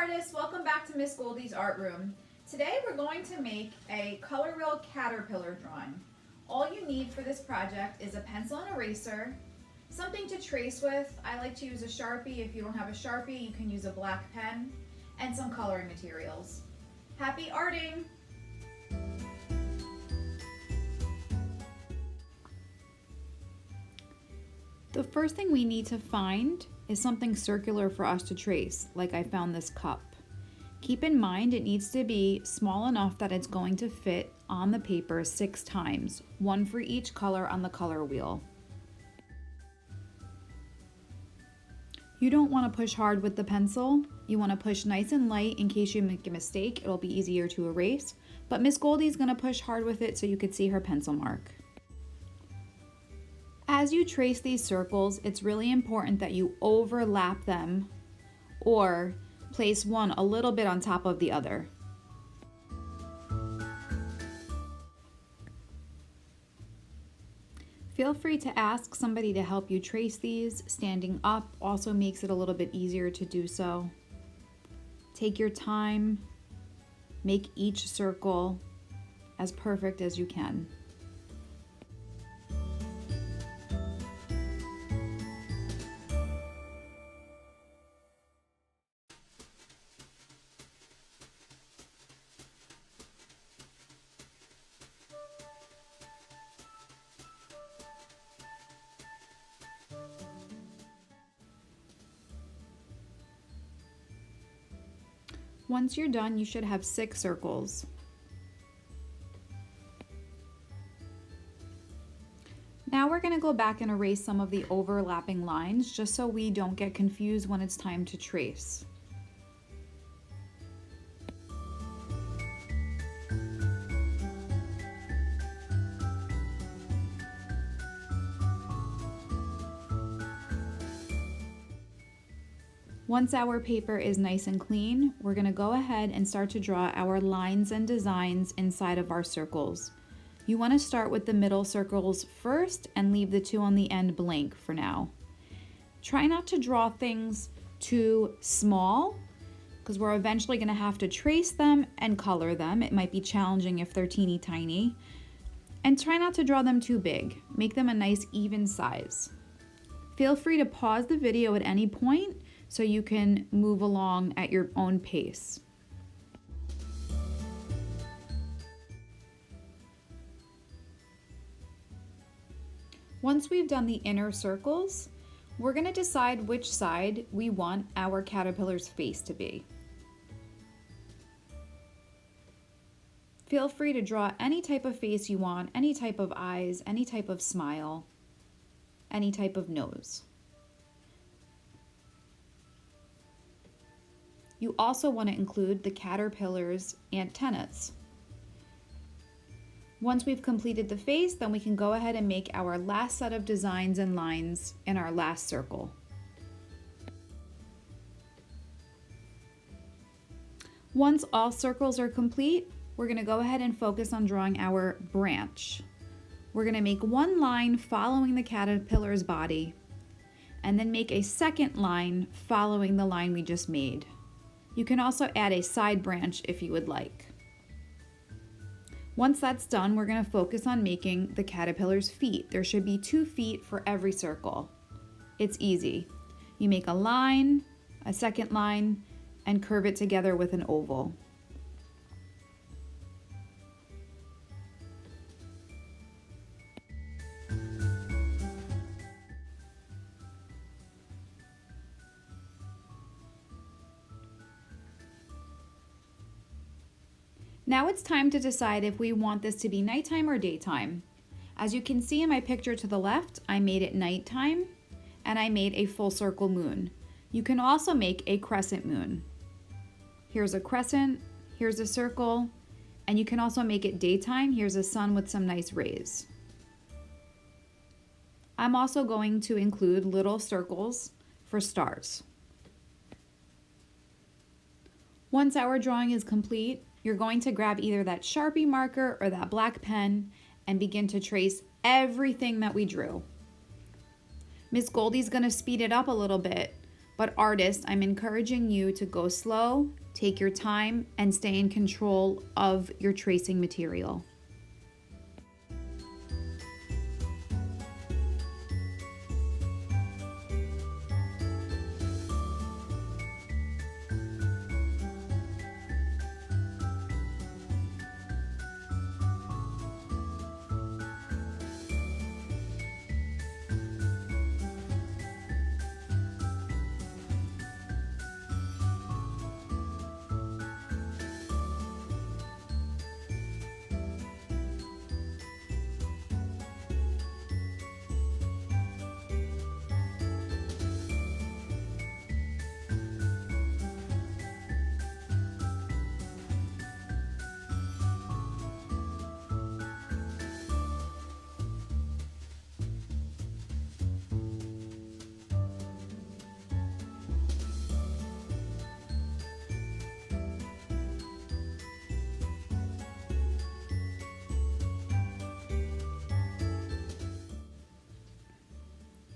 artists, welcome back to Miss Goldie's art room. Today we're going to make a color wheel caterpillar drawing. All you need for this project is a pencil and eraser, something to trace with. I like to use a Sharpie. If you don't have a Sharpie, you can use a black pen, and some coloring materials. Happy arting! The first thing we need to find is something circular for us to trace, like I found this cup. Keep in mind it needs to be small enough that it's going to fit on the paper 6 times, one for each color on the color wheel. You don't want to push hard with the pencil. You want to push nice and light in case you make a mistake. It'll be easier to erase, but Miss Goldie's going to push hard with it so you can see her pencil mark. As you trace these circles, it's really important that you overlap them or place one a little bit on top of the other. Feel free to ask somebody to help you trace these. Standing up also makes it a little bit easier to do so. Take your time, make each circle as perfect as you can. Once you're done, you should have 6 circles. Now we're going to go back and erase some of the overlapping lines just so we don't get confused when it's time to trace. Once our paper is nice and clean, we're going to go ahead and start to draw our lines and designs inside of our circles. You want to start with the middle circles first and leave the 2 on the end blank for now. Try not to draw things too small because we're eventually going to have to trace them and color them. It might be challenging if they're teeny tiny. And try not to draw them too big. Make them a nice even size. Feel free to pause the video at any point so you can move along at your own pace. Once we've done the inner circles, we're going to decide which side we want our caterpillar's face to be. Feel free to draw any type of face you want, any type of eyes, any type of smile, any type of nose. You also want to include the caterpillar's antennas. Once we've completed the face, then we can go ahead and make our last set of designs and lines in our last circle. Once all circles are complete, we're going to go ahead and focus on drawing our branch. We're going to make one line following the caterpillar's body, and then make a second line following the line we just made. You can also add a side branch if you would like. Once that's done, we're going to focus on making the caterpillar's feet. There should be 2 feet for every circle. It's easy. You make a line, a second line, and curve it together with an oval. Now it's time to decide if we want this to be nighttime or daytime. As you can see in my picture to the left, I made it nighttime and I made a full circle moon. You can also make a crescent moon. Here's a crescent, here's a circle, and you can also make it daytime. Here's a sun with some nice rays. I'm also going to include little circles for stars. Once our drawing is complete, you're going to grab either that Sharpie marker or that black pen and begin to trace everything that we drew. Miss Goldie's going to speed it up a little bit But artists, I'm encouraging you to go slow, take your time, and stay in control of your tracing material.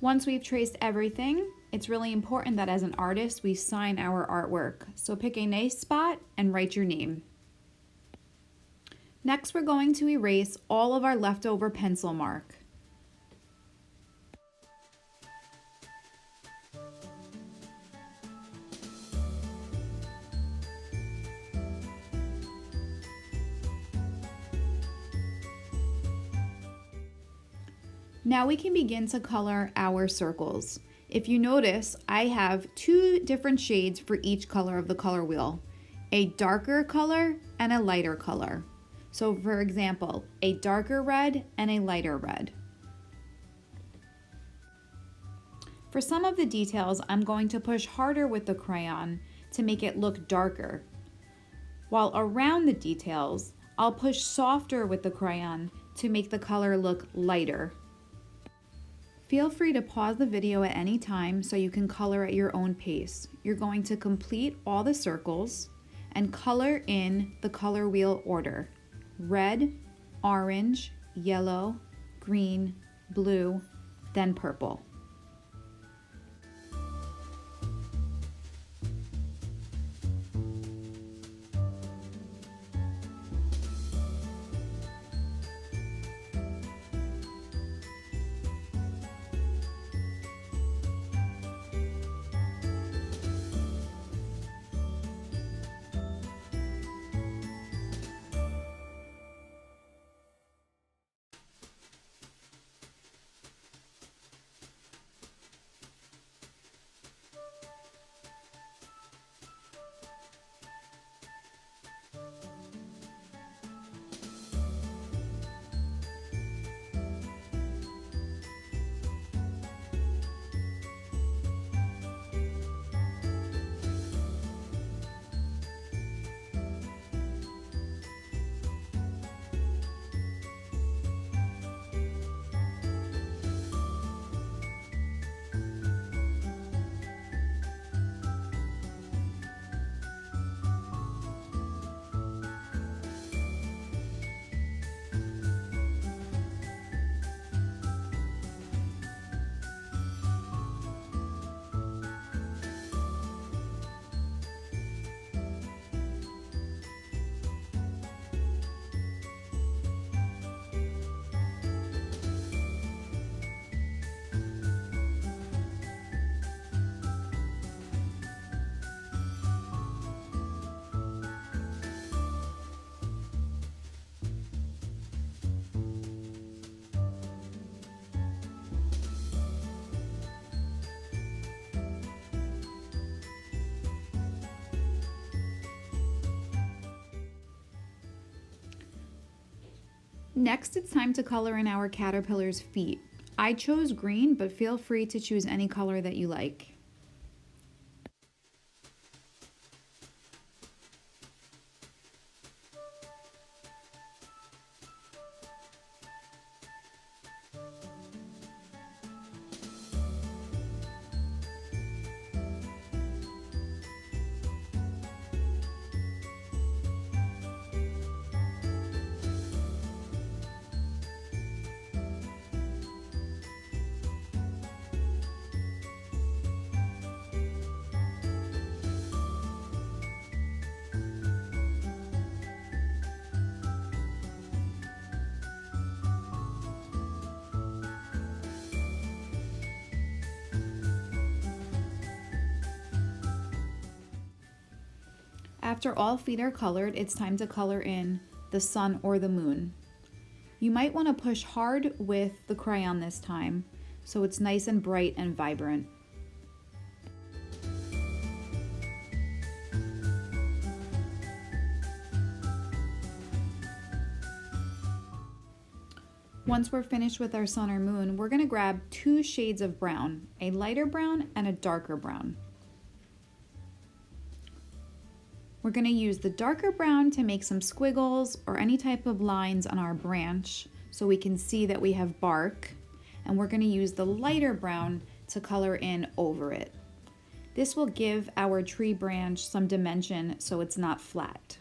Once we've traced everything, it's really important that as an artist, we sign our artwork. So pick a nice spot and write your name. Next, we're going to erase all of our leftover pencil mark. Now we can begin to color our circles. If you notice, I have 2 different shades for each color of the color wheel, a darker color and a lighter color. So for example, a darker red and a lighter red. For some of the details, I'm going to push harder with the crayon to make it look darker, while around the details, I'll push softer with the crayon to make the color look lighter. Feel free to pause the video at any time so you can color at your own pace. You're going to complete all the circles and color in the color wheel order: red, orange, yellow, green, blue, then purple. Next, it's time to color in our caterpillar's feet. I chose green, but feel free to choose any color that you like. After all feet are colored, it's time to color in the sun or the moon. You might want to push hard with the crayon this time, so it's nice and bright and vibrant. Once we're finished with our sun or moon, we're going to grab 2 shades of brown, a lighter brown and a darker brown. We're going to use the darker brown to make some squiggles or any type of lines on our branch so we can see that we have bark, and we're going to use the lighter brown to color in over it. This will give our tree branch some dimension so it's not flat.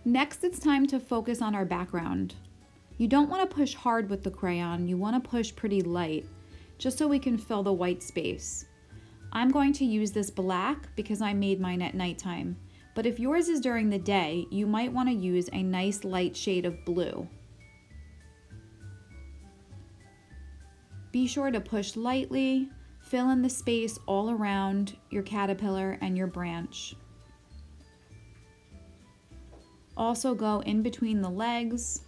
Next, it's time to focus on our background. You don't want to push hard with the crayon, you want to push pretty light, just so we can fill the white space. I'm going to use this black because I made mine at nighttime, but if yours is during the day, you might want to use a nice light shade of blue. Be sure to push lightly, fill in the space all around your caterpillar and your branch. Also go in between the legs.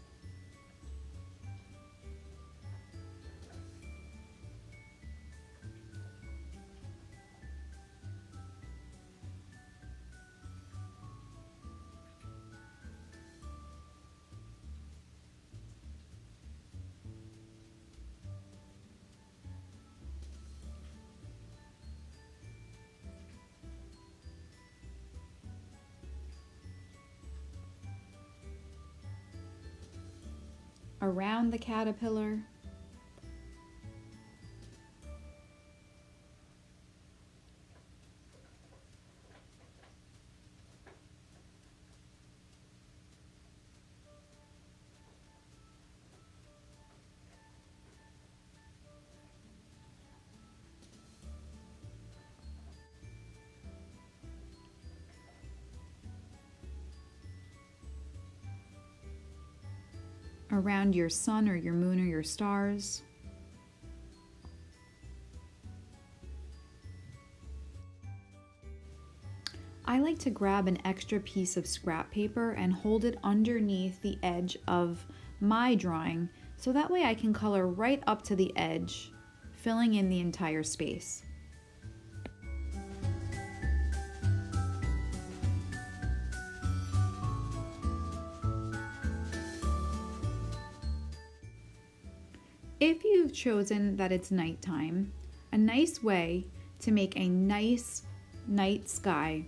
Around the caterpillar. Around your sun or your moon or your stars. I like to grab an extra piece of scrap paper and hold it underneath the edge of my drawing, so that way I can color right up to the edge, filling in the entire space. If you've chosen that it's nighttime, a nice way to make a nice night sky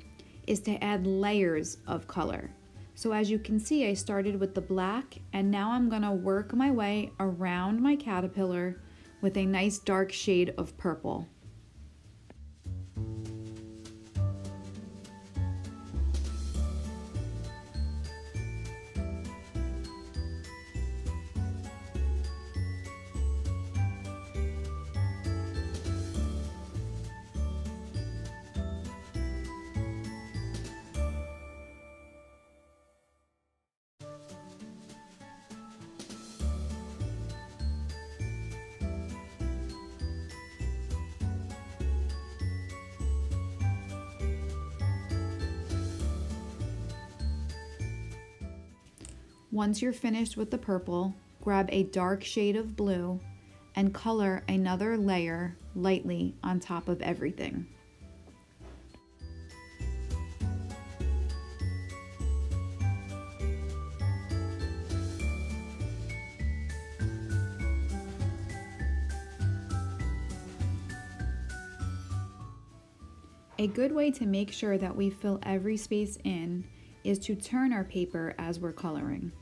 is to add layers of color. So as you can see, I started with the black, and now I'm going to work my way around my caterpillar with a nice dark shade of purple. Once you're finished with the purple, grab a dark shade of blue and color another layer lightly on top of everything. A good way to make sure that we fill every space in is to turn our paper as we're coloring.